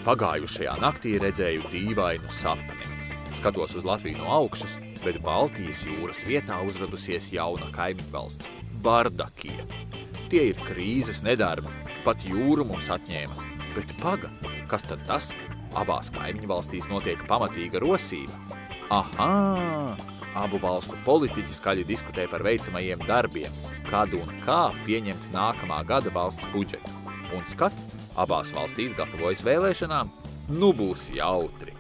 Pagājušajā naktī redzēju dīvainu sapni. Skatos uz Latviju no augšas, bet Baltijas jūras vietā uzradusies jauna kaimiņvalsts – Bardakija. Tie ir krīzes, nedarbi, pat jūru mums atņēma. Bet paga, kas tad tas? Abās kaimiņvalstīs notiek pamatīga rosība. Ahā! Abu valstu politiķi skaļi diskutē par veicamajiem darbiem, kad un kā pieņemt nākamā gada valsts budžetu. Un skat, abās valstīs gatavojas vēlēšanām, nu būs jautri.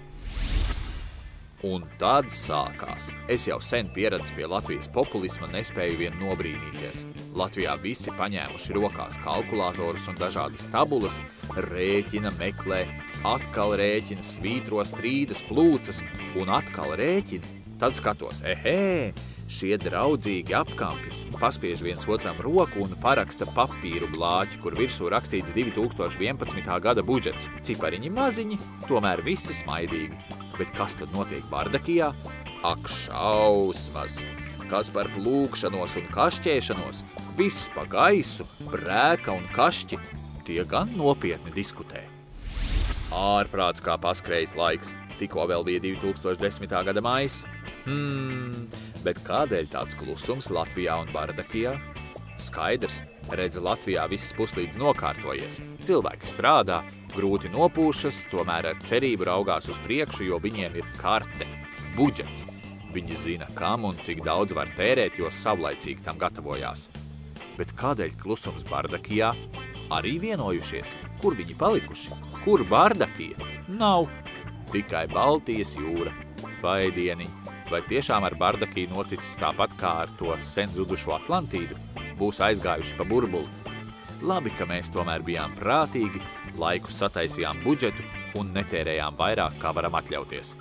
Un tad sākās. Es jau sen pieredzis pie Latvijas populisma, nespēju vien nobrīnīties. Latvijā visi paņēmuši rokās kalkulatorus un dažādas tabulas, rēķina, meklē, atkal rēķina, svītro, strīdas, plūcas un atkal rēķina. Tad skatos, šie draudzīgi apkampis paspiež viens otram roku un paraksta papīru blāķi, kur virsū rakstīts 2011. gada budžets. Cipariņi maziņi, tomēr visi smaidīgi. Bet kas tad notiek Bardakijā? Ak, šausmas! Kas par plūkšanos un kašķēšanos, viss pa gaisu, brēka un kašķi, tie gan nopietni diskutē. Ārprāts kā paskrējis laiks, tikko vēl bija 2010. gada maijs. Bet kādēļ tāds klusums Latvijā un Bardakijā? Skaidrs, redz, Latvijā viss puslīdz nokārtojies. Cilvēki strādā, grūti nopūšas, tomēr ar cerību raugās uz priekšu, jo viņiem ir karte, budžets. Viņi zina, kam un cik daudz var tērēt, jo savlaicīgi tam gatavojās. Bet kādēļ klusums Bardakijā? Arī vienojušies, kur viņi palikuši? Kur Bardakija? Nav. Tikai Baltijas jūra. Vai dieniņ, vai tiešām ar Bardakiju noticis tāpat kā ar to sen zudušo Atlantīdu? Būs aizgājuši pa burbuli. Labi, ka mēs tomēr bijām prātīgi, laikus sataisījām budžetu un netērējām vairāk, kā varam atļauties.